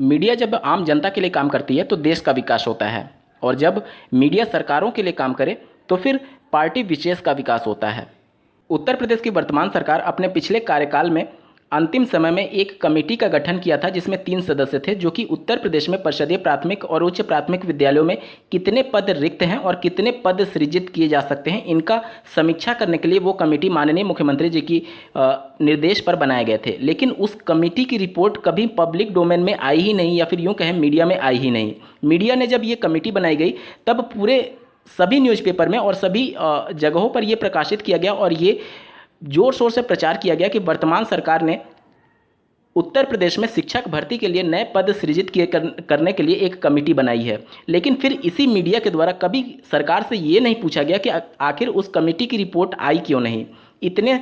Media जब आम जनता के लिए काम करती है तो देश का विकास होता है, और जब मीडिया सरकारों के लिए काम करे तो फिर पार्टी विशेष का विकास होता है। उत्तर प्रदेश की वर्तमान सरकार अपने पिछले कार्यकाल में अंतिम समय में एक कमेटी का गठन किया था जिसमें 3 सदस्य थे, जो कि उत्तर प्रदेश में परिषदीय प्राथमिक और उच्च प्राथमिक विद्यालयों में कितने पद रिक्त हैं और कितने पद सृजित किए जा सकते हैं, इनका समीक्षा करने के लिए वो कमेटी माननीय मुख्यमंत्री जी की निर्देश पर बनाए गए थे। लेकिन उस कमेटी की रिपोर्ट कभी पब्लिक डोमेन में आई ही नहीं, या फिर यूँ कहें मीडिया में आई ही नहीं। मीडिया ने जब ये कमेटी बनाई गई तब पूरे सभी न्यूज़पेपर में और सभी जगहों पर यह प्रकाशित किया गया और ये जोर शोर से प्रचार किया गया कि वर्तमान सरकार ने उत्तर प्रदेश में शिक्षक भर्ती के लिए नए पद सृजित करने के लिए एक कमेटी बनाई है। लेकिन फिर इसी मीडिया के द्वारा कभी सरकार से ये नहीं पूछा गया कि आखिर उस कमेटी की रिपोर्ट आई क्यों नहीं। इतने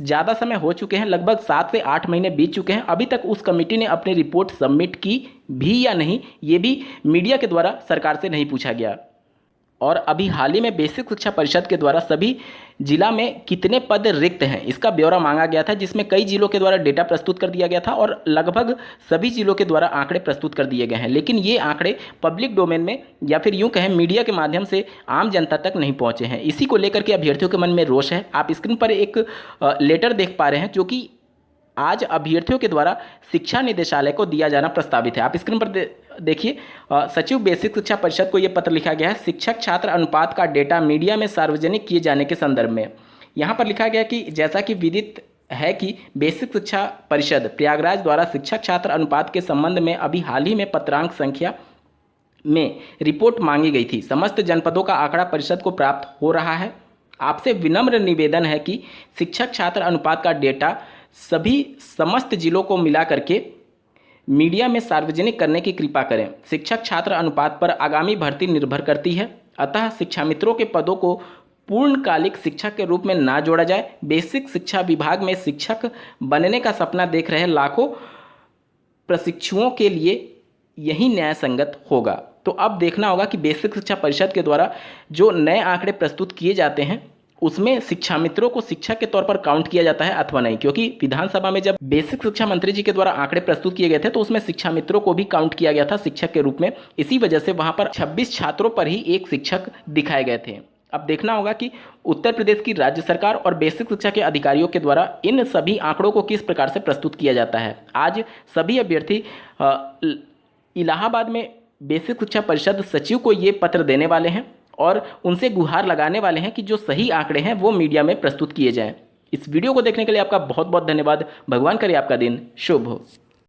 ज़्यादा समय हो चुके हैं, लगभग 7 से 8 महीने बीत चुके हैं, अभी तक उस कमेटी ने अपनी रिपोर्ट सबमिट की भी या नहीं, ये भी मीडिया के द्वारा सरकार से नहीं पूछा गया। और अभी हाल ही में बेसिक शिक्षा परिषद के द्वारा सभी जिला में कितने पद रिक्त हैं इसका ब्यौरा मांगा गया था, जिसमें कई जिलों के द्वारा डेटा प्रस्तुत कर दिया गया था और लगभग सभी जिलों के द्वारा आंकड़े प्रस्तुत कर दिए गए हैं। लेकिन ये आंकड़े पब्लिक डोमेन में या फिर यूँ कहें मीडिया के माध्यम से आम जनता तक नहीं पहुँचे हैं। इसी को लेकर के अभ्यर्थियों के मन में रोष है। आप स्क्रीन पर एक लेटर देख पा रहे हैं जो कि आज अभ्यर्थियों के द्वारा शिक्षा निदेशालय को दिया जाना प्रस्तावित है। आप स्क्रीन पर देखिए, सचिव बेसिक शिक्षा परिषद को यह पत्र लिखा गया है, शिक्षक छात्र अनुपात का डेटा मीडिया में सार्वजनिक किए जाने के संदर्भ में। यहाँ पर लिखा गया कि जैसा कि विदित है कि बेसिक शिक्षा परिषद प्रयागराज द्वारा शिक्षक छात्र अनुपात के संबंध में अभी हाल ही में पत्रांक संख्या में रिपोर्ट मांगी गई थी। समस्त जनपदों का आंकड़ा परिषद को प्राप्त हो रहा है। आपसे विनम्र निवेदन है कि शिक्षक छात्र अनुपात का डेटा सभी समस्त जिलों को मिला करके मीडिया में सार्वजनिक करने की कृपा करें। शिक्षक छात्र अनुपात पर आगामी भर्ती निर्भर करती है, अतः शिक्षा मित्रों के पदों को पूर्णकालिक शिक्षक के रूप में ना जोड़ा जाए। बेसिक शिक्षा विभाग में शिक्षक बनने का सपना देख रहे लाखों प्रशिक्षुओं के लिए यही न्याय संगत होगा। तो अब देखना होगा कि बेसिक शिक्षा परिषद के द्वारा जो नए आंकड़े प्रस्तुत किए जाते हैं उसमें शिक्षा मित्रों को शिक्षक के तौर पर काउंट किया जाता है अथवा नहीं, क्योंकि विधानसभा में जब बेसिक शिक्षा मंत्री जी के द्वारा आंकड़े प्रस्तुत किए गए थे तो उसमें शिक्षा मित्रों को भी काउंट किया गया था शिक्षक के रूप में। इसी वजह से वहां पर 26 छात्रों पर ही एक शिक्षक दिखाए गए थे। अब देखना होगा कि उत्तर प्रदेश की राज्य सरकार और बेसिक शिक्षा के अधिकारियों के द्वारा इन सभी आंकड़ों को किस प्रकार से प्रस्तुत किया जाता है। आज सभी अभ्यर्थी इलाहाबाद में बेसिक शिक्षा परिषद सचिव को ये पत्र देने वाले हैं और उनसे गुहार लगाने वाले हैं कि जो सही आंकड़े हैं वो मीडिया में प्रस्तुत किए जाएं। इस वीडियो को देखने के लिए आपका बहुत बहुत धन्यवाद। भगवान करे आपका दिन शुभ हो।